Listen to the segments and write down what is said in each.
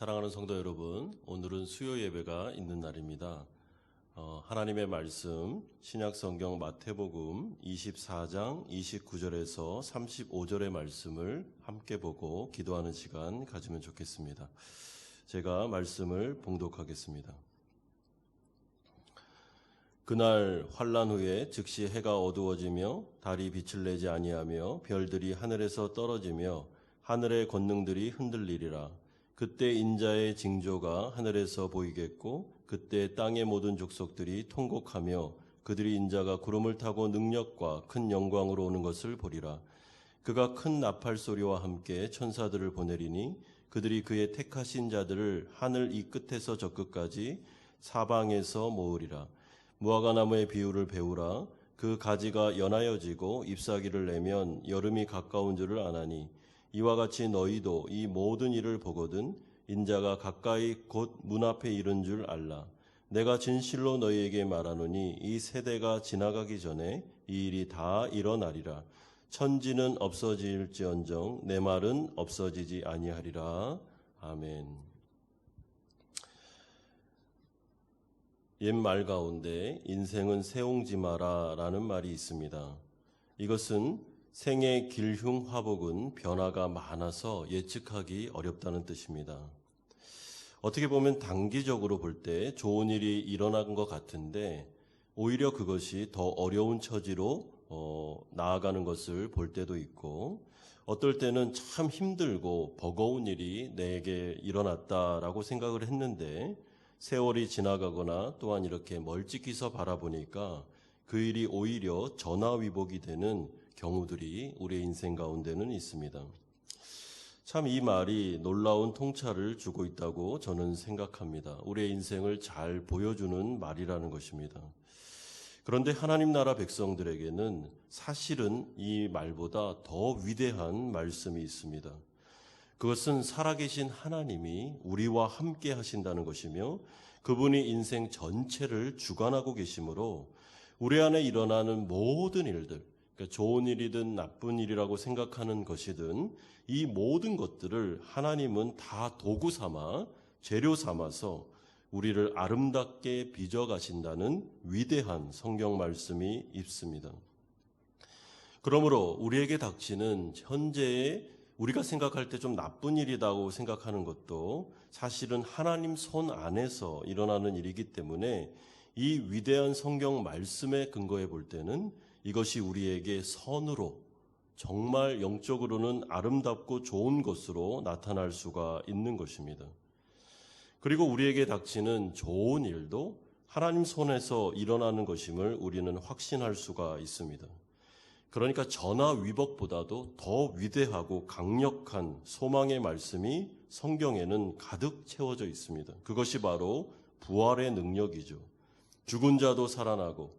사랑하는 성도 여러분, 오늘은 수요 예배가 있는 날입니다. 하나님의 말씀 신약성경 마태복음 24장 29절에서 35절의 말씀을 함께 보고 기도하는 시간 가지면 좋겠습니다. 제가 말씀을 봉독하겠습니다. 그날 환난 후에 즉시 해가 어두워지며 달이 빛을 내지 아니하며 별들이 하늘에서 떨어지며 하늘의 권능들이 흔들리리라. 그때 인자의 징조가 하늘에서 보이겠고 그때 땅의 모든 족속들이 통곡하며 그들이 인자가 구름을 타고 능력과 큰 영광으로 오는 것을 보리라. 그가 큰 나팔 소리와 함께 천사들을 보내리니 그들이 그의 택하신 자들을 하늘 이 끝에서 저 끝까지 사방에서 모으리라. 무화과나무의 비유를 배우라. 그 가지가 연하여지고 잎사귀를 내면 여름이 가까운 줄을 아나니 이와 같이 너희도 이 모든 일을 보거든 인자가 가까이 곧 문 앞에 이른 줄 알라. 내가 진실로 너희에게 말하노니 이 세대가 지나가기 전에 이 일이 다 일어나리라. 천지는 없어질지언정 내 말은 없어지지 아니하리라. 아멘. 옛말 가운데 인생은 세옹지마라 라는 말이 있습니다. 이것은 생의 길흉화복은 변화가 많아서 예측하기 어렵다는 뜻입니다. 어떻게 보면 단기적으로 볼 때 좋은 일이 일어난 것 같은데 오히려 그것이 더 어려운 처지로 나아가는 것을 볼 때도 있고 어떨 때는 참 힘들고 버거운 일이 내게 일어났다라고 생각을 했는데 세월이 지나가거나 또한 이렇게 멀찍이서 바라보니까 그 일이 오히려 전화위복이 되는 경우들이 우리의 인생 가운데는 있습니다. 참 이 말이 놀라운 통찰을 주고 있다고 저는 생각합니다. 우리의 인생을 잘 보여주는 말이라는 것입니다. 그런데 하나님 나라 백성들에게는 사실은 이 말보다 더 위대한 말씀이 있습니다. 그것은 살아계신 하나님이 우리와 함께 하신다는 것이며 그분이 인생 전체를 주관하고 계시므로 우리 안에 일어나는 모든 일들, 좋은 일이든 나쁜 일이라고 생각하는 것이든 이 모든 것들을 하나님은 다 도구 삼아 재료 삼아서 우리를 아름답게 빚어가신다는 위대한 성경 말씀이 있습니다. 그러므로 우리에게 닥치는 현재의 우리가 생각할 때 좀 나쁜 일이라고 생각하는 것도 사실은 하나님 손 안에서 일어나는 일이기 때문에 이 위대한 성경 말씀에 근거해 볼 때는 이것이 우리에게 선으로 정말 영적으로는 아름답고 좋은 것으로 나타날 수가 있는 것입니다. 그리고 우리에게 닥치는 좋은 일도 하나님 손에서 일어나는 것임을 우리는 확신할 수가 있습니다. 그러니까 전화위복보다도 더 위대하고 강력한 소망의 말씀이 성경에는 가득 채워져 있습니다. 그것이 바로 부활의 능력이죠. 죽은 자도 살아나고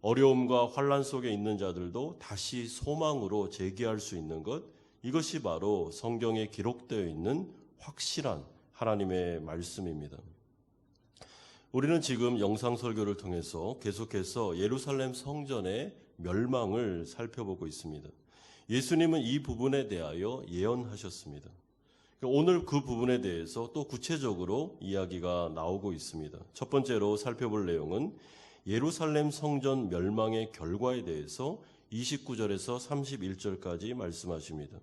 어려움과 환난 속에 있는 자들도 다시 소망으로 재기할 수 있는 것, 이것이 바로 성경에 기록되어 있는 확실한 하나님의 말씀입니다. 우리는 지금 영상 설교를 통해서 계속해서 예루살렘 성전의 멸망을 살펴보고 있습니다. 예수님은 이 부분에 대하여 예언하셨습니다. 오늘 그 부분에 대해서 또 구체적으로 이야기가 나오고 있습니다. 첫 번째로 살펴볼 내용은 예루살렘 성전 멸망의 결과에 대해서 29절에서 31절까지 말씀하십니다.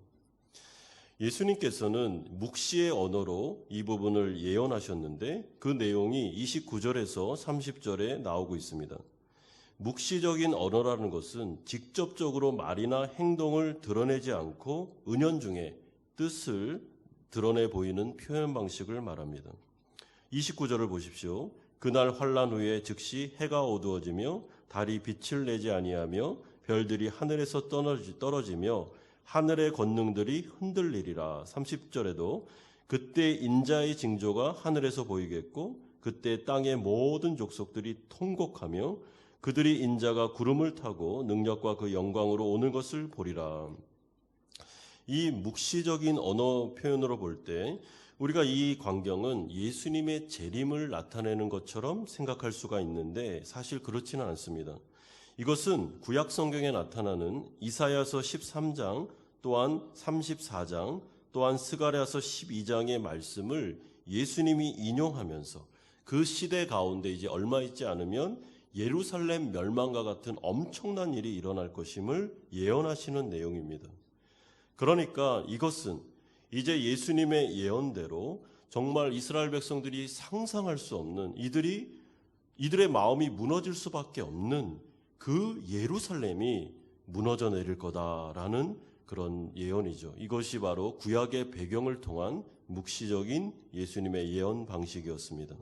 예수님께서는 묵시의 언어로 이 부분을 예언하셨는데 그 내용이 29절에서 30절에 나오고 있습니다. 묵시적인 언어라는 것은 직접적으로 말이나 행동을 드러내지 않고 은연중에 뜻을 드러내 보이는 표현 방식을 말합니다. 29절을 보십시오. 그날 환난 후에 즉시 해가 어두워지며 달이 빛을 내지 아니하며 별들이 하늘에서 떨어지며 하늘의 권능들이 흔들리리라. 30절에도 그때 인자의 징조가 하늘에서 보이겠고 그때 땅의 모든 족속들이 통곡하며 그들이 인자가 구름을 타고 능력과 그 영광으로 오는 것을 보리라. 이 묵시적인 언어 표현으로 볼 때 우리가 이 광경은 예수님의 재림을 나타내는 것처럼 생각할 수가 있는데 사실 그렇지는 않습니다. 이것은 구약 성경에 나타나는 이사야서 13장 또한 34장 또한 스가랴서 12장의 말씀을 예수님이 인용하면서 그 시대 가운데 이제 얼마 있지 않으면 예루살렘 멸망과 같은 엄청난 일이 일어날 것임을 예언하시는 내용입니다. 그러니까 이것은 이제 예수님의 예언대로 정말 이스라엘 백성들이 상상할 수 없는 이들의 마음이 무너질 수밖에 없는 그 예루살렘이 무너져 내릴 거다라는 그런 예언이죠. 이것이 바로 구약의 배경을 통한 묵시적인 예수님의 예언 방식이었습니다.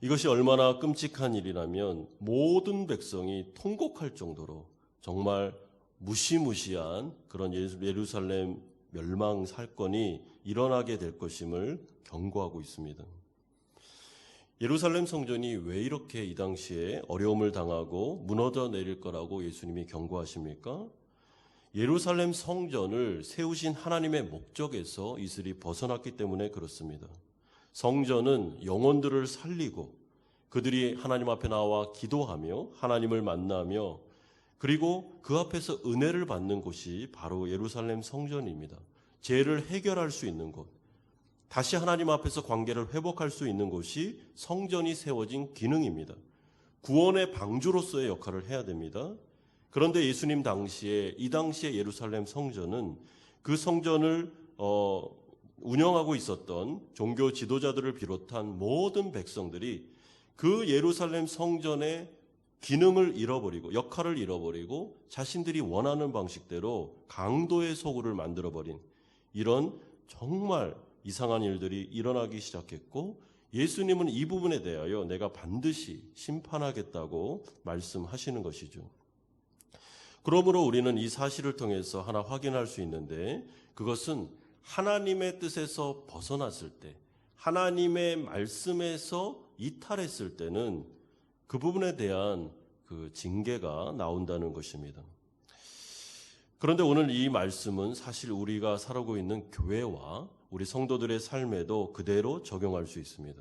이것이 얼마나 끔찍한 일이라면 모든 백성이 통곡할 정도로 정말 무시무시한 그런 예루살렘 멸망 사건이 일어나게 될 것임을 경고하고 있습니다. 예루살렘 성전이 왜 이렇게 이 당시에 어려움을 당하고 무너져 내릴 거라고 예수님이 경고하십니까? 예루살렘 성전을 세우신 하나님의 목적에서 이슬이 벗어났기 때문에 그렇습니다. 성전은 영혼들을 살리고 그들이 하나님 앞에 나와 기도하며 하나님을 만나며 그리고 그 앞에서 은혜를 받는 곳이 바로 예루살렘 성전입니다. 죄를 해결할 수 있는 곳, 다시 하나님 앞에서 관계를 회복할 수 있는 곳이 성전이 세워진 기능입니다. 구원의 방주로서의 역할을 해야 됩니다. 그런데 예수님 당시에 이 당시에 예루살렘 성전은 그 성전을 운영하고 있었던 종교 지도자들을 비롯한 모든 백성들이 그 예루살렘 성전의 기능을 잃어버리고 역할을 잃어버리고 자신들이 원하는 방식대로 강도의 소굴을 만들어버린 이런 정말 이상한 일들이 일어나기 시작했고 예수님은 이 부분에 대하여 내가 반드시 심판하겠다고 말씀하시는 것이죠. 그러므로 우리는 이 사실을 통해서 하나 확인할 수 있는데 그것은 하나님의 뜻에서 벗어났을 때 하나님의 말씀에서 이탈했을 때는 그 부분에 대한 그 징계가 나온다는 것입니다. 그런데 오늘 이 말씀은 사실 우리가 살아가고 있는 교회와 우리 성도들의 삶에도 그대로 적용할 수 있습니다.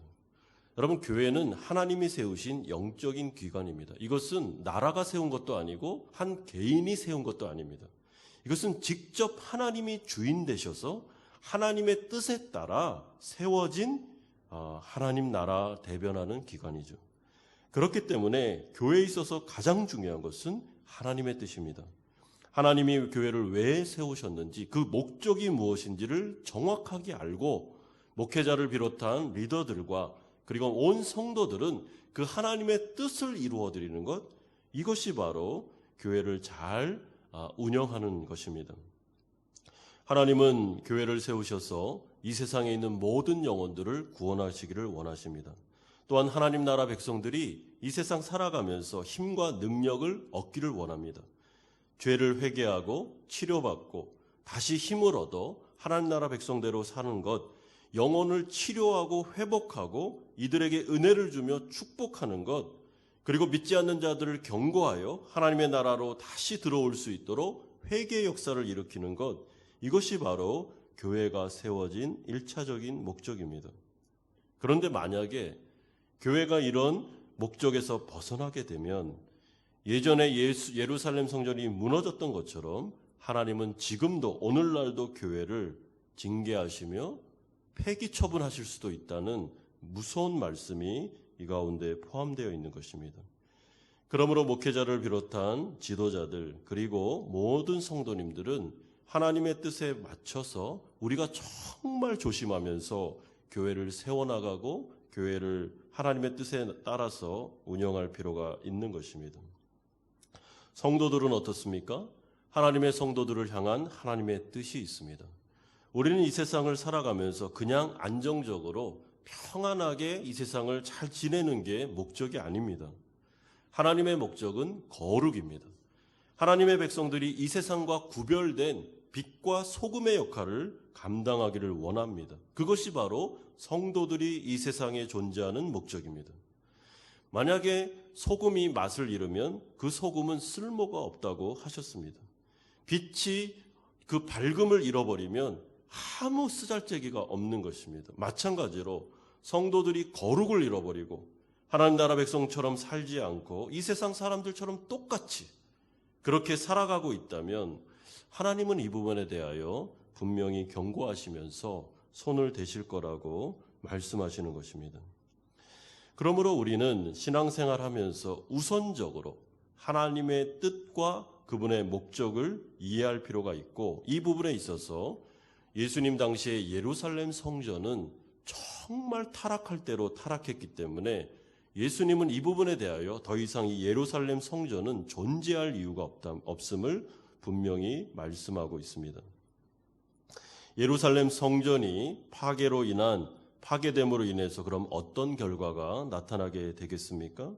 여러분, 교회는 하나님이 세우신 영적인 기관입니다. 이것은 나라가 세운 것도 아니고 한 개인이 세운 것도 아닙니다. 이것은 직접 하나님이 주인 되셔서 하나님의 뜻에 따라 세워진 하나님 나라 대변하는 기관이죠. 그렇기 때문에 교회에 있어서 가장 중요한 것은 하나님의 뜻입니다. 하나님이 교회를 왜 세우셨는지 그 목적이 무엇인지를 정확하게 알고 목회자를 비롯한 리더들과 그리고 온 성도들은 그 하나님의 뜻을 이루어드리는 것, 이것이 바로 교회를 잘 운영하는 것입니다. 하나님은 교회를 세우셔서 이 세상에 있는 모든 영혼들을 구원하시기를 원하십니다. 또한 하나님 나라 백성들이 이 세상 살아가면서 힘과 능력을 얻기를 원합니다. 죄를 회개하고 치료받고 다시 힘을 얻어 하나님 나라 백성대로 사는 것, 영혼을 치료하고 회복하고 이들에게 은혜를 주며 축복하는 것, 그리고 믿지 않는 자들을 경고하여 하나님의 나라로 다시 들어올 수 있도록 회개의 역사를 일으키는 것, 이것이 바로 교회가 세워진 1차적인 목적입니다. 그런데 만약에 교회가 이런 목적에서 벗어나게 되면 예전에 예루살렘 성전이 무너졌던 것처럼 하나님은 지금도 오늘날도 교회를 징계하시며 폐기 처분하실 수도 있다는 무서운 말씀이 이 가운데 포함되어 있는 것입니다. 그러므로 목회자를 비롯한 지도자들 그리고 모든 성도님들은 하나님의 뜻에 맞춰서 우리가 정말 조심하면서 교회를 세워나가고 교회를 하나님의 뜻에 따라서 운영할 필요가 있는 것입니다. 성도들은 어떻습니까? 하나님의 성도들을 향한 하나님의 뜻이 있습니다. 우리는 이 세상을 살아가면서 그냥 안정적으로 평안하게 이 세상을 잘 지내는 게 목적이 아닙니다. 하나님의 목적은 거룩입니다. 하나님의 백성들이 이 세상과 구별된 빛과 소금의 역할을 감당하기를 원합니다. 그것이 바로 성도들이 이 세상에 존재하는 목적입니다. 만약에 소금이 맛을 잃으면 그 소금은 쓸모가 없다고 하셨습니다. 빛이 그 밝음을 잃어버리면 아무 쓰잘데기가 없는 것입니다. 마찬가지로 성도들이 거룩을 잃어버리고 하나님 나라 백성처럼 살지 않고 이 세상 사람들처럼 똑같이 그렇게 살아가고 있다면 하나님은 이 부분에 대하여 분명히 경고하시면서 손을 대실 거라고 말씀하시는 것입니다. 그러므로 우리는 신앙생활 하면서 우선적으로 하나님의 뜻과 그분의 목적을 이해할 필요가 있고, 이 부분에 있어서 예수님 당시에 예루살렘 성전은 정말 타락할 대로 타락했기 때문에 예수님은 이 부분에 대하여 더 이상 이 예루살렘 성전은 존재할 이유가 없음을 분명히 말씀하고 있습니다. 예루살렘 성전이 파괴됨으로 인해서 그럼 어떤 결과가 나타나게 되겠습니까?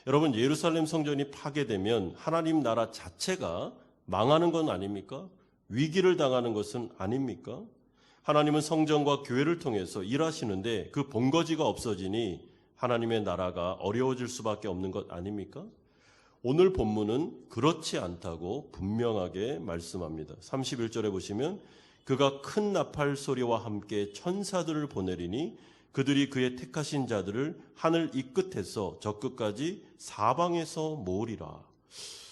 여러분, 예루살렘 성전이 파괴되면 하나님 나라 자체가 망하는 건 아닙니까? 위기를 당하는 것은 아닙니까? 하나님은 성전과 교회를 통해서 일하시는데 그 본거지가 없어지니 하나님의 나라가 어려워질 수밖에 없는 것 아닙니까? 오늘 본문은 그렇지 않다고 분명하게 말씀합니다. 31절에 보시면 그가 큰 나팔 소리와 함께 천사들을 보내리니 그들이 그의 택하신 자들을 하늘 이 끝에서 저 끝까지 사방에서 모으리라.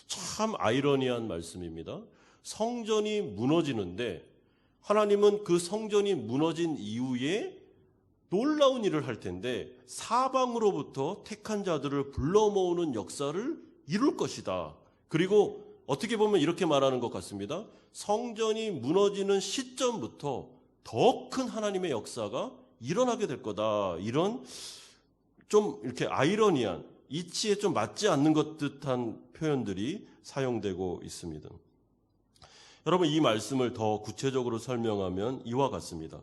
참 아이러니한 말씀입니다. 성전이 무너지는데 하나님은 그 성전이 무너진 이후에 놀라운 일을 할 텐데 사방으로부터 택한 자들을 불러 모으는 역사를 이룰 것이다. 그리고 어떻게 보면 이렇게 말하는 것 같습니다. 성전이 무너지는 시점부터 더 큰 하나님의 역사가 일어나게 될 거다. 이런 좀 이렇게 아이러니한, 이치에 좀 맞지 않는 것 듯한 표현들이 사용되고 있습니다. 여러분, 이 말씀을 더 구체적으로 설명하면 이와 같습니다.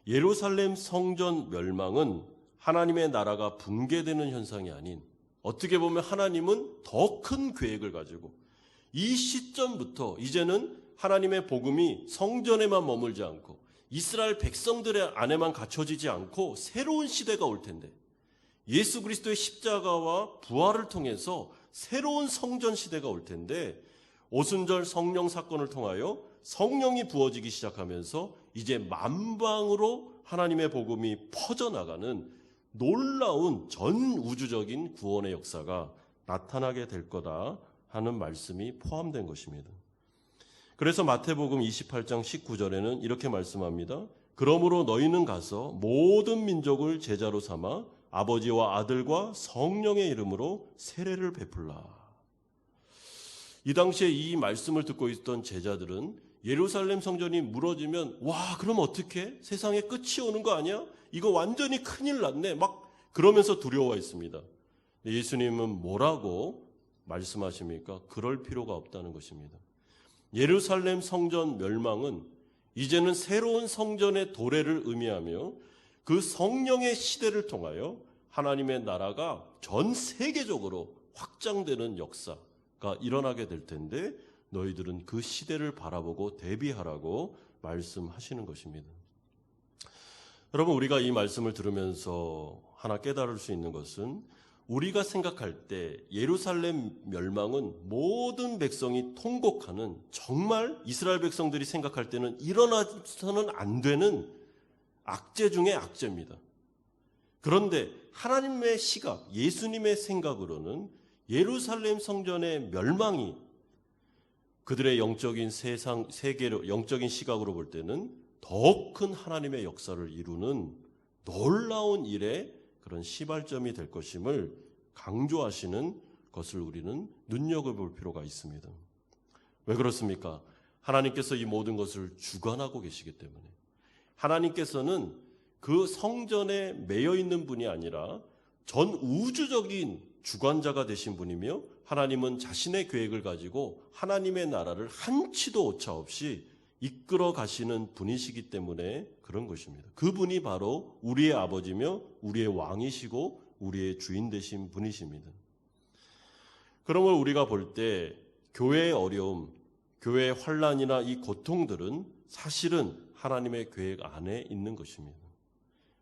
예루살렘 성전 멸망은 하나님의 나라가 붕괴되는 현상이 아닌, 어떻게 보면 하나님은 더 큰 계획을 가지고 이 시점부터 이제는 하나님의 복음이 성전에만 머물지 않고 이스라엘 백성들의 안에만 갖춰지지 않고 새로운 시대가 올 텐데, 예수 그리스도의 십자가와 부활을 통해서 새로운 성전 시대가 올 텐데, 오순절 성령 사건을 통하여 성령이 부어지기 시작하면서 이제 만방으로 하나님의 복음이 퍼져나가는 놀라운 전 우주적인 구원의 역사가 나타나게 될 거다 하는 말씀이 포함된 것입니다. 그래서 마태복음 28장 19절에는 이렇게 말씀합니다. 그러므로 너희는 가서 모든 민족을 제자로 삼아 아버지와 아들과 성령의 이름으로 세례를 베풀라. 이 당시에 이 말씀을 듣고 있던 제자들은 예루살렘 성전이 무너지면 와, 그럼 어떡해? 세상에 끝이 오는 거 아니야? 이거 완전히 큰일 났네. 막 그러면서 두려워했습니다. 예수님은 뭐라고 말씀하십니까? 그럴 필요가 없다는 것입니다. 예루살렘 성전 멸망은 이제는 새로운 성전의 도래를 의미하며 그 성령의 시대를 통하여 하나님의 나라가 전 세계적으로 확장되는 역사가 일어나게 될 텐데, 너희들은 그 시대를 바라보고 대비하라고 말씀하시는 것입니다. 여러분, 우리가 이 말씀을 들으면서 하나 깨달을 수 있는 것은, 우리가 생각할 때 예루살렘 멸망은 모든 백성이 통곡하는, 정말 이스라엘 백성들이 생각할 때는 일어나서는 안 되는 악재 중에 악재입니다. 그런데 하나님의 시각, 예수님의 생각으로는 예루살렘 성전의 멸망이 그들의 영적인 세계로, 영적인 시각으로 볼 때는 더 큰 하나님의 역사를 이루는 놀라운 일의 그런 시발점이 될 것임을 강조하시는 것을 우리는 눈여겨볼 필요가 있습니다. 왜 그렇습니까? 하나님께서 이 모든 것을 주관하고 계시기 때문에. 하나님께서는 그 성전에 매여 있는 분이 아니라 전 우주적인 주관자가 되신 분이며, 하나님은 자신의 계획을 가지고 하나님의 나라를 한치도 오차 없이 이끌어 가시는 분이시기 때문에 그런 것입니다. 그분이 바로 우리의 아버지며 우리의 왕이시고 우리의 주인 되신 분이십니다. 그러므로 우리가 볼 때 교회의 어려움, 교회의 환난이나 이 고통들은 사실은 하나님의 계획 안에 있는 것입니다.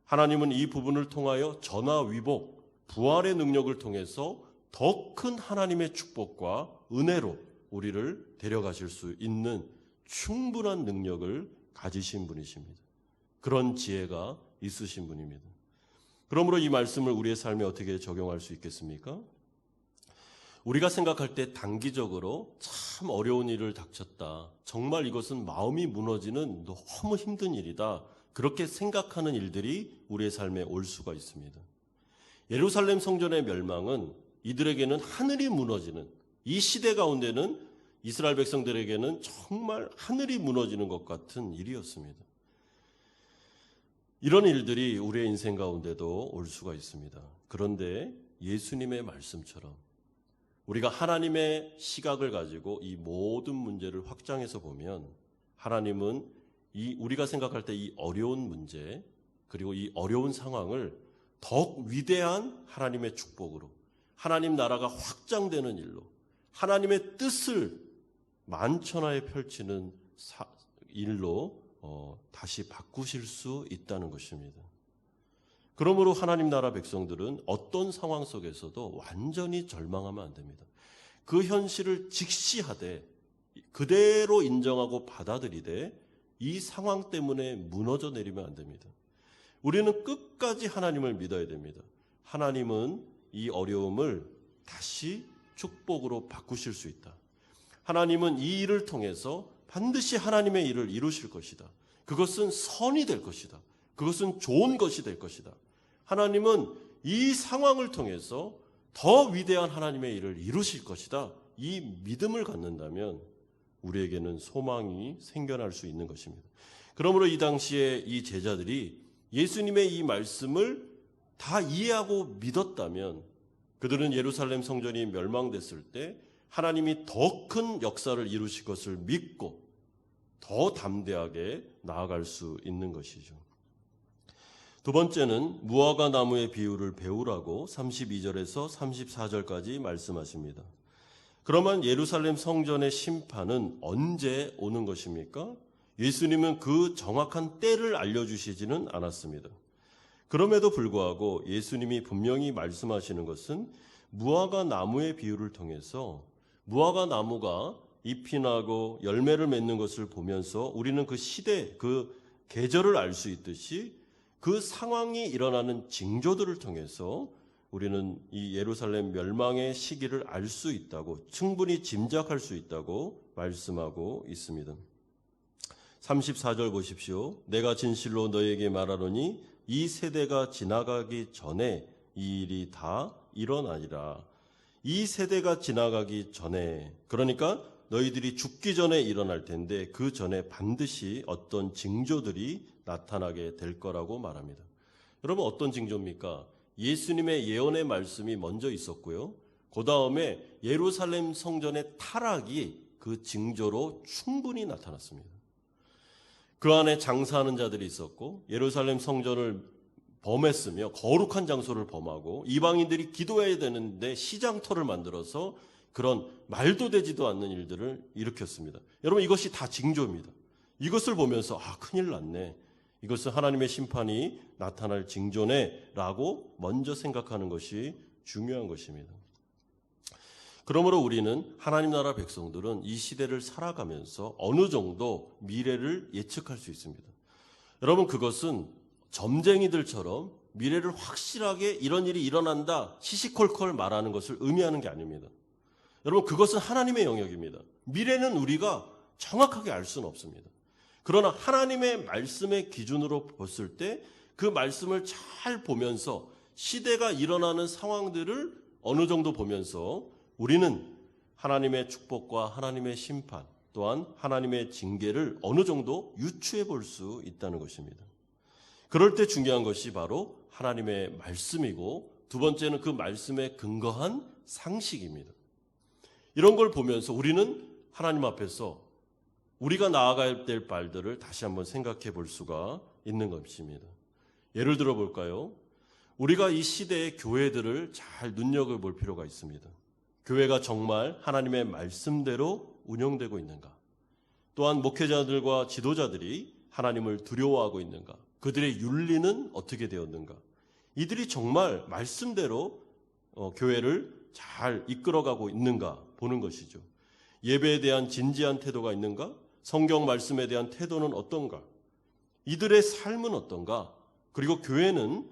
하나님은 이 부분을 통하여 전화위복, 부활의 능력을 통해서 더 큰 하나님의 축복과 은혜로 우리를 데려가실 수 있는 충분한 능력을 가지신 분이십니다. 그런 지혜가 있으신 분입니다. 그러므로 이 말씀을 우리의 삶에 어떻게 적용할 수 있겠습니까? 우리가 생각할 때 단기적으로 참 어려운 일을 닥쳤다, 정말 이것은 마음이 무너지는 너무 힘든 일이다, 그렇게 생각하는 일들이 우리의 삶에 올 수가 있습니다. 예루살렘 성전의 멸망은 이들에게는 하늘이 무너지는, 이 시대 가운데는 이스라엘 백성들에게는 정말 하늘이 무너지는 것 같은 일이었습니다. 이런 일들이 우리의 인생 가운데도 올 수가 있습니다. 그런데 예수님의 말씀처럼 우리가 하나님의 시각을 가지고 이 모든 문제를 확장해서 보면 하나님은 우리가 생각할 때 이 어려운 문제, 그리고 이 어려운 상황을 더욱 위대한 하나님의 축복으로, 하나님 나라가 확장되는 일로, 하나님의 뜻을 만천하에 펼치는 일로 다시 바꾸실 수 있다는 것입니다. 그러므로 하나님 나라 백성들은 어떤 상황 속에서도 완전히 절망하면 안 됩니다. 그 현실을 직시하되 그대로 인정하고 받아들이되 이 상황 때문에 무너져 내리면 안 됩니다. 우리는 끝까지 하나님을 믿어야 됩니다. 하나님은 이 어려움을 다시 축복으로 바꾸실 수 있다. 하나님은 이 일을 통해서 반드시 하나님의 일을 이루실 것이다. 그것은 선이 될 것이다. 그것은 좋은 것이 될 것이다. 하나님은 이 상황을 통해서 더 위대한 하나님의 일을 이루실 것이다. 이 믿음을 갖는다면 우리에게는 소망이 생겨날 수 있는 것입니다. 그러므로 이 당시에 이 제자들이 예수님의 이 말씀을 다 이해하고 믿었다면 그들은 예루살렘 성전이 멸망됐을 때 하나님이 더 큰 역사를 이루실 것을 믿고 더 담대하게 나아갈 수 있는 것이죠. 두 번째는 무화과 나무의 비유를 배우라고 32절에서 34절까지 말씀하십니다. 그러면 예루살렘 성전의 심판은 언제 오는 것입니까? 예수님은 그 정확한 때를 알려주시지는 않았습니다. 그럼에도 불구하고 예수님이 분명히 말씀하시는 것은 무화과 나무의 비유를 통해서 무화과 나무가 잎이 나고 열매를 맺는 것을 보면서 우리는 그 시대, 그 계절을 알 수 있듯이 그 상황이 일어나는 징조들을 통해서 우리는 이 예루살렘 멸망의 시기를 알 수 있다고, 충분히 짐작할 수 있다고 말씀하고 있습니다. 34절 보십시오. 내가 진실로 너에게 말하노니 이 세대가 지나가기 전에 이 일이 다 일어나리라. 이 세대가 지나가기 전에, 그러니까 너희들이 죽기 전에 일어날 텐데 그 전에 반드시 어떤 징조들이 나타나게 될 거라고 말합니다. 여러분, 어떤 징조입니까? 예수님의 예언의 말씀이 먼저 있었고요. 그 다음에 예루살렘 성전의 타락이 그 징조로 충분히 나타났습니다. 그 안에 장사하는 자들이 있었고 예루살렘 성전을 범했으며 거룩한 장소를 범하고 이방인들이 기도해야 되는데 시장터를 만들어서 그런 말도 되지도 않는 일들을 일으켰습니다. 여러분, 이것이 다 징조입니다. 이것을 보면서 큰일 났네. 이것은 하나님의 심판이 나타날 징조네 라고 먼저 생각하는 것이 중요한 것입니다. 그러므로 우리는 하나님 나라 백성들은 이 시대를 살아가면서 어느 정도 미래를 예측할 수 있습니다. 여러분, 그것은 점쟁이들처럼 미래를 확실하게 이런 일이 일어난다 시시콜콜 말하는 것을 의미하는 게 아닙니다. 여러분, 그것은 하나님의 영역입니다. 미래는 우리가 정확하게 알 수는 없습니다. 그러나 하나님의 말씀의 기준으로 봤을 때 그 말씀을 잘 보면서 시대가 일어나는 상황들을 어느 정도 보면서 우리는 하나님의 축복과 하나님의 심판 또한 하나님의 징계를 어느 정도 유추해 볼 수 있다는 것입니다. 그럴 때 중요한 것이 바로 하나님의 말씀이고 두 번째는 그 말씀에 근거한 상식입니다. 이런 걸 보면서 우리는 하나님 앞에서 우리가 나아가야 될 발들을 다시 한번 생각해 볼 수가 있는 것입니다. 예를 들어 볼까요? 우리가 이 시대의 교회들을 잘 눈여겨볼 필요가 있습니다. 교회가 정말 하나님의 말씀대로 운영되고 있는가? 또한 목회자들과 지도자들이 하나님을 두려워하고 있는가? 그들의 윤리는 어떻게 되었는가? 이들이 정말 말씀대로 교회를 잘 이끌어가고 있는가 보는 것이죠. 예배에 대한 진지한 태도가 있는가? 성경 말씀에 대한 태도는 어떤가? 이들의 삶은 어떤가? 그리고 교회는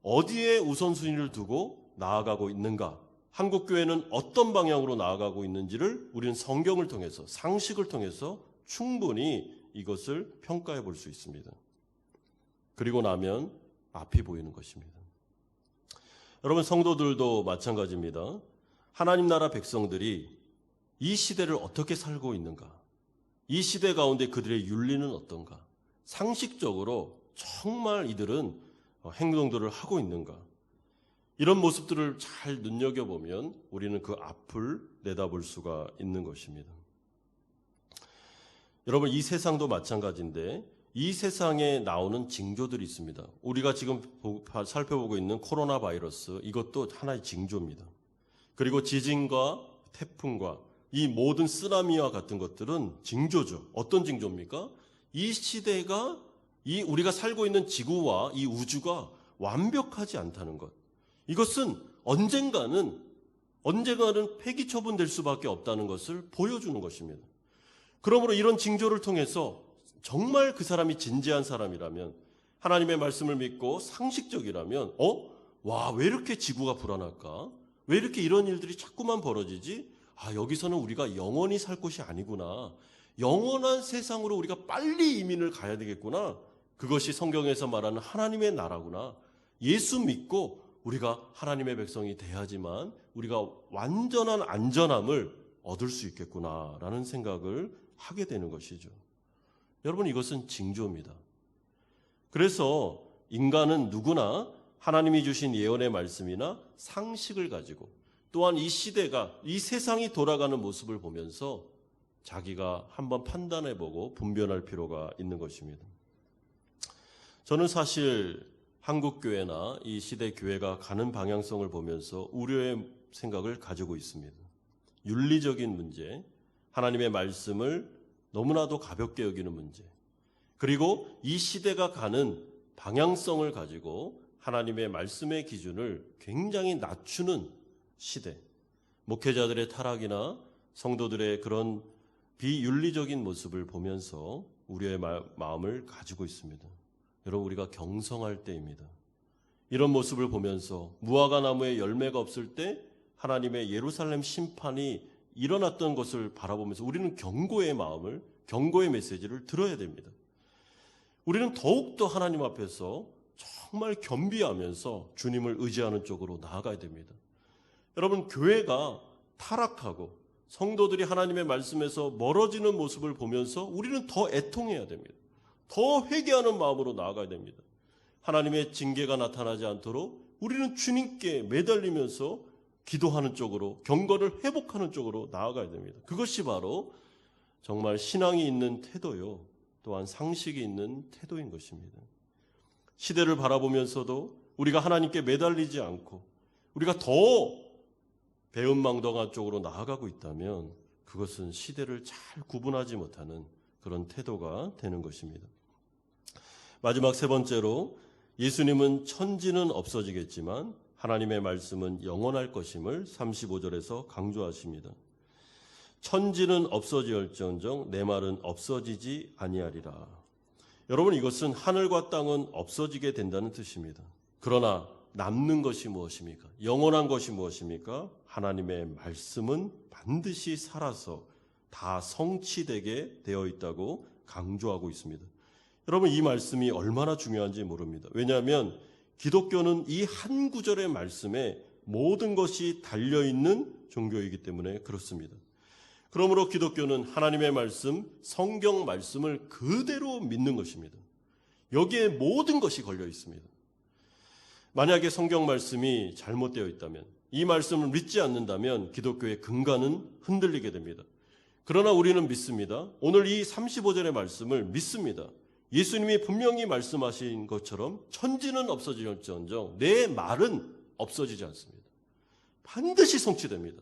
어디에 우선순위를 두고 나아가고 있는가? 한국교회는 어떤 방향으로 나아가고 있는지를 우리는 성경을 통해서, 상식을 통해서 충분히 이것을 평가해 볼 수 있습니다. 그리고 나면 앞이 보이는 것입니다. 여러분, 성도들도 마찬가지입니다. 하나님 나라 백성들이 이 시대를 어떻게 살고 있는가? 이 시대 가운데 그들의 윤리는 어떤가? 상식적으로 정말 이들은 행동들을 하고 있는가? 이런 모습들을 잘 눈여겨보면 우리는 그 앞을 내다볼 수가 있는 것입니다. 여러분, 이 세상도 마찬가지인데 이 세상에 나오는 징조들이 있습니다. 우리가 지금 살펴보고 있는 코로나 바이러스, 이것도 하나의 징조입니다. 그리고 지진과 태풍과 이 모든 쓰나미와 같은 것들은 징조죠. 어떤 징조입니까? 이 시대가 우리가 살고 있는 지구와 이 우주가 완벽하지 않다는 것. 이것은 언젠가는 폐기 처분될 수밖에 없다는 것을 보여주는 것입니다. 그러므로 이런 징조를 통해서 정말 그 사람이 진지한 사람이라면, 하나님의 말씀을 믿고 상식적이라면 왜 이렇게 지구가 불안할까? 왜 이렇게 이런 일들이 자꾸만 벌어지지? 여기서는 우리가 영원히 살 곳이 아니구나. 영원한 세상으로 우리가 빨리 이민을 가야 되겠구나. 그것이 성경에서 말하는 하나님의 나라구나. 예수 믿고 우리가 하나님의 백성이 돼야지만 우리가 완전한 안전함을 얻을 수 있겠구나라는 생각을 하게 되는 것이죠. 여러분, 이것은 징조입니다. 그래서 인간은 누구나 하나님이 주신 예언의 말씀이나 상식을 가지고, 또한 이 시대가, 이 세상이 돌아가는 모습을 보면서 자기가 한번 판단해보고 분별할 필요가 있는 것입니다. 저는 사실 한국교회나 이 시대 교회가 가는 방향성을 보면서 우려의 생각을 가지고 있습니다. 윤리적인 문제, 하나님의 말씀을 너무나도 가볍게 여기는 문제, 그리고 이 시대가 가는 방향성을 가지고 하나님의 말씀의 기준을 굉장히 낮추는 시대, 목회자들의 타락이나 성도들의 그런 비윤리적인 모습을 보면서 우려의 마음을 가지고 있습니다. 여러분, 우리가 경성할 때입니다. 이런 모습을 보면서 무화과 나무에 열매가 없을 때 하나님의 예루살렘 심판이 일어났던 것을 바라보면서 우리는 경고의 메시지를 들어야 됩니다. 우리는 더욱더 하나님 앞에서 정말 겸비하면서 주님을 의지하는 쪽으로 나아가야 됩니다. 여러분, 교회가 타락하고 성도들이 하나님의 말씀에서 멀어지는 모습을 보면서 우리는 더 애통해야 됩니다. 더 회개하는 마음으로 나아가야 됩니다. 하나님의 징계가 나타나지 않도록 우리는 주님께 매달리면서 기도하는 쪽으로, 경건을 회복하는 쪽으로 나아가야 됩니다. 그것이 바로 정말 신앙이 있는 태도요, 또한 상식이 있는 태도인 것입니다. 시대를 바라보면서도 우리가 하나님께 매달리지 않고 우리가 더 배은망덕한 쪽으로 나아가고 있다면 그것은 시대를 잘 구분하지 못하는 그런 태도가 되는 것입니다. 마지막 세 번째로, 예수님은 천지는 없어지겠지만 하나님의 말씀은 영원할 것임을 35절에서 강조하십니다. 천지는 없어질지언정 내 말은 없어지지 아니하리라. 여러분, 이것은 하늘과 땅은 없어지게 된다는 뜻입니다. 그러나 남는 것이 무엇입니까? 영원한 것이 무엇입니까? 하나님의 말씀은 반드시 살아서 다 성취되게 되어 있다고 강조하고 있습니다. 여러분, 이 말씀이 얼마나 중요한지 모릅니다. 왜냐하면 기독교는 이 한 구절의 말씀에 모든 것이 달려있는 종교이기 때문에 그렇습니다. 그러므로 기독교는 하나님의 말씀, 성경 말씀을 그대로 믿는 것입니다. 여기에 모든 것이 걸려 있습니다. 만약에 성경 말씀이 잘못되어 있다면, 이 말씀을 믿지 않는다면 기독교의 근간은 흔들리게 됩니다. 그러나 우리는 믿습니다. 오늘 이 35절의 말씀을 믿습니다. 예수님이 분명히 말씀하신 것처럼 천지는 없어질지언정 내 말은 없어지지 않습니다. 반드시 성취됩니다.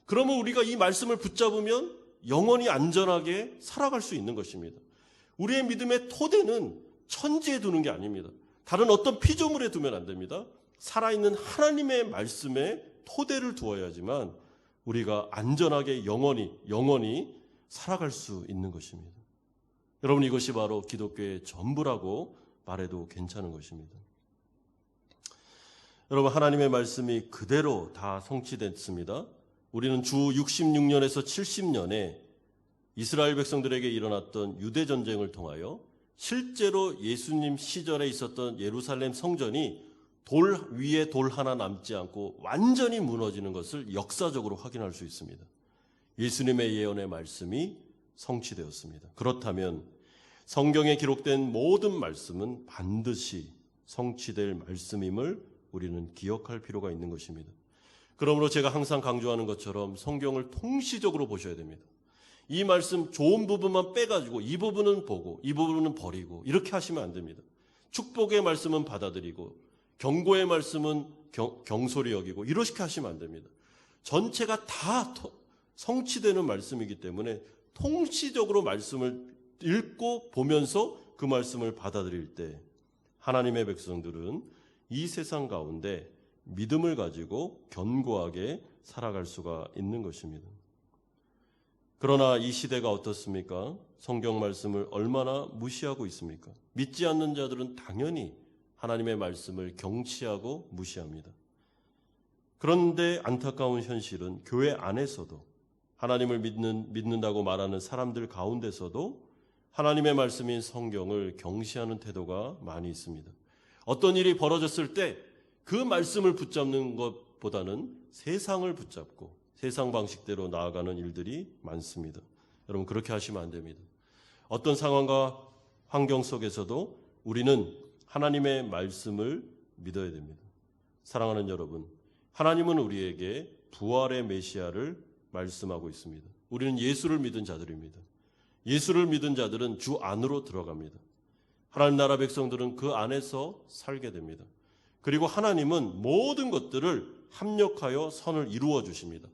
그러면 우리가 이 말씀을 붙잡으면 영원히 안전하게 살아갈 수 있는 것입니다. 우리의 믿음의 토대는 천지에 두는 게 아닙니다. 다른 어떤 피조물에 두면 안 됩니다. 살아있는 하나님의 말씀에 토대를 두어야지만 우리가 안전하게 영원히 살아갈 수 있는 것입니다. 여러분, 이것이 바로 기독교의 전부라고 말해도 괜찮은 것입니다. 여러분, 하나님의 말씀이 그대로 다 성취됐습니다. 우리는 주 66년에서 70년에 이스라엘 백성들에게 일어났던 유대전쟁을 통하여 실제로 예수님 시절에 있었던 예루살렘 성전이 돌 위에 돌 하나 남지 않고 완전히 무너지는 것을 역사적으로 확인할 수 있습니다. 예수님의 예언의 말씀이 성취되었습니다. 그렇다면 성경에 기록된 모든 말씀은 반드시 성취될 말씀임을 우리는 기억할 필요가 있는 것입니다. 그러므로 제가 항상 강조하는 것처럼 성경을 통시적으로 보셔야 됩니다. 이 말씀 좋은 부분만 빼가지고 이 부분은 보고 이 부분은 버리고 이렇게 하시면 안 됩니다. 축복의 말씀은 받아들이고 경고의 말씀은 경솔히 여기고 이렇게 하시면 안 됩니다. 전체가 다 성취되는 말씀이기 때문에 통시적으로 말씀을 읽고 보면서 그 말씀을 받아들일 때 하나님의 백성들은 이 세상 가운데 믿음을 가지고 견고하게 살아갈 수가 있는 것입니다. 그러나 이 시대가 어떻습니까? 성경 말씀을 얼마나 무시하고 있습니까? 믿지 않는 자들은 당연히 하나님의 말씀을 경치하고 무시합니다. 그런데 안타까운 현실은 교회 안에서도 하나님을 믿는다고 말하는 사람들 가운데서도 하나님의 말씀인 성경을 경시하는 태도가 많이 있습니다. 어떤 일이 벌어졌을 때 그 말씀을 붙잡는 것보다는 세상을 붙잡고 세상 방식대로 나아가는 일들이 많습니다. 여러분 그렇게 하시면 안 됩니다. 어떤 상황과 환경 속에서도 우리는 하나님의 말씀을 믿어야 됩니다. 사랑하는 여러분, 하나님은 우리에게 부활의 메시아를 말씀하고 있습니다. 우리는 예수를 믿은 자들입니다. 예수를 믿은 자들은 주 안으로 들어갑니다. 하나님 나라 백성들은 그 안에서 살게 됩니다. 그리고 하나님은 모든 것들을 합력하여 선을 이루어 주십니다.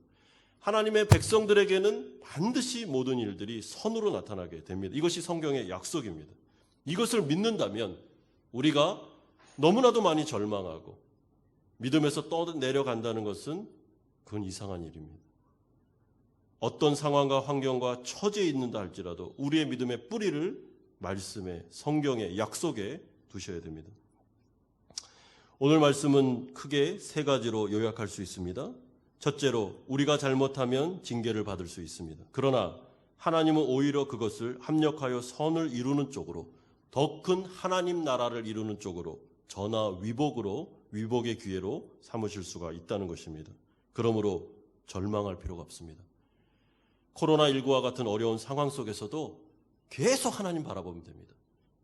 하나님의 백성들에게는 반드시 모든 일들이 선으로 나타나게 됩니다. 이것이 성경의 약속입니다. 이것을 믿는다면 우리가 너무나도 많이 절망하고 믿음에서 떠내려간다는 것은 그건 이상한 일입니다. 어떤 상황과 환경과 처지에 있는다 할지라도 우리의 믿음의 뿌리를 말씀에, 성경의 약속에 두셔야 됩니다. 오늘 말씀은 크게 세 가지로 요약할 수 있습니다. 첫째로 우리가 잘못하면 징계를 받을 수 있습니다. 그러나 하나님은 오히려 그것을 합력하여 선을 이루는 쪽으로, 더 큰 하나님 나라를 이루는 쪽으로 전화 위복의 기회로 삼으실 수가 있다는 것입니다. 그러므로 절망할 필요가 없습니다. 코로나19와 같은 어려운 상황 속에서도 계속 하나님 바라보면 됩니다.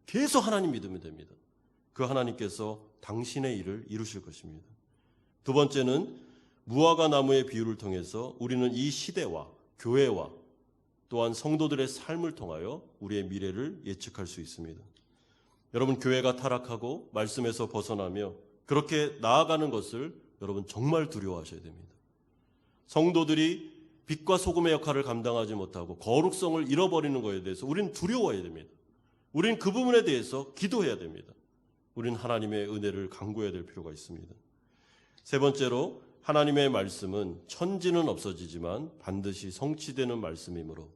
계속 하나님 믿으면 됩니다. 그 하나님께서 당신의 일을 이루실 것입니다. 두 번째는 무화과 나무의 비유를 통해서 우리는 이 시대와 교회와 또한 성도들의 삶을 통하여 우리의 미래를 예측할 수 있습니다. 여러분, 교회가 타락하고 말씀에서 벗어나며 그렇게 나아가는 것을 여러분 정말 두려워하셔야 됩니다. 성도들이 빛과 소금의 역할을 감당하지 못하고 거룩성을 잃어버리는 것에 대해서 우리는 두려워해야 됩니다. 우리는 그 부분에 대해서 기도해야 됩니다. 우리는 하나님의 은혜를 간구해야 될 필요가 있습니다. 세 번째로 하나님의 말씀은 천지는 없어지지만 반드시 성취되는 말씀이므로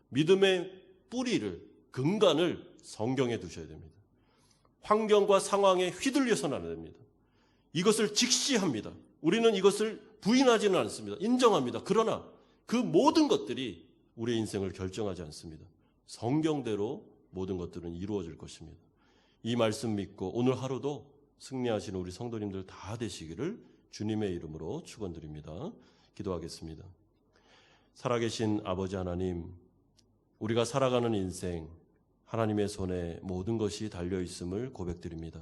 믿음의 뿌리를, 근간을 성경에 두셔야 됩니다. 환경과 상황에 휘둘려서는 안 됩니다. 이것을 직시합니다. 우리는 이것을 부인하지는 않습니다. 인정합니다. 그러나 그 모든 것들이 우리의 인생을 결정하지 않습니다. 성경대로 모든 것들은 이루어질 것입니다. 이 말씀 믿고 오늘 하루도 승리하시는 우리 성도님들 다 되시기를 주님의 이름으로 축원드립니다. 기도하겠습니다. 살아계신 아버지 하나님, 우리가 살아가는 인생 하나님의 손에 모든 것이 달려있음을 고백드립니다.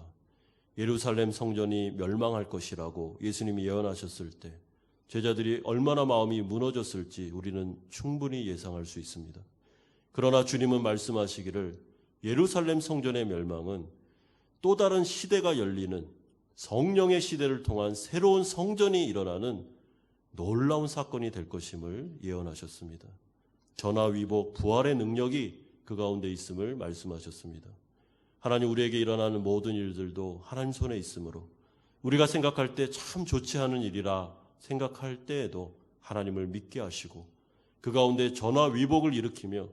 예루살렘 성전이 멸망할 것이라고 예수님이 예언하셨을 때 제자들이 얼마나 마음이 무너졌을지 우리는 충분히 예상할 수 있습니다. 그러나 주님은 말씀하시기를 예루살렘 성전의 멸망은 또 다른 시대가 열리는 성령의 시대를 통한 새로운 성전이 일어나는 놀라운 사건이 될 것임을 예언하셨습니다. 전화위복, 부활의 능력이 그 가운데 있음을 말씀하셨습니다. 하나님, 우리에게 일어나는 모든 일들도 하나님 손에 있으므로 우리가 생각할 때 참 좋지 않은 일이라 생각할 때에도 하나님을 믿게 하시고 그 가운데 전화위복을 일으키며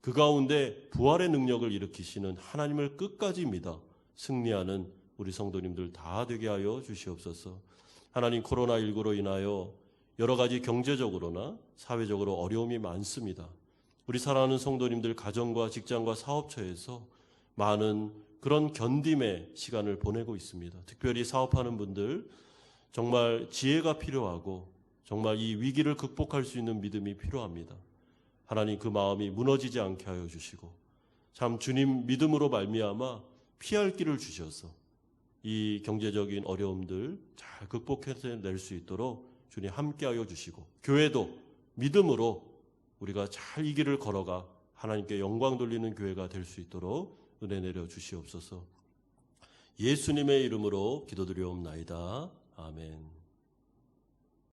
그 가운데 부활의 능력을 일으키시는 하나님을 끝까지 믿어 승리하는 우리 성도님들 다 되게 하여 주시옵소서. 하나님, 코로나19로 인하여 여러 가지 경제적으로나 사회적으로 어려움이 많습니다. 우리 사랑하는 성도님들 가정과 직장과 사업처에서 많은 그런 견딤의 시간을 보내고 있습니다. 특별히 사업하는 분들 정말 지혜가 필요하고 정말 이 위기를 극복할 수 있는 믿음이 필요합니다. 하나님 그 마음이 무너지지 않게 하여 주시고 참 주님 믿음으로 말미암아 피할 길을 주셔서 이 경제적인 어려움들 잘 극복해서 낼 수 있도록 주님 함께하여 주시고 교회도 믿음으로 우리가 잘 이 길을 걸어가 하나님께 영광 돌리는 교회가 될 수 있도록 은혜 내려 주시옵소서. 예수님의 이름으로 기도드리옵나이다. 아멘.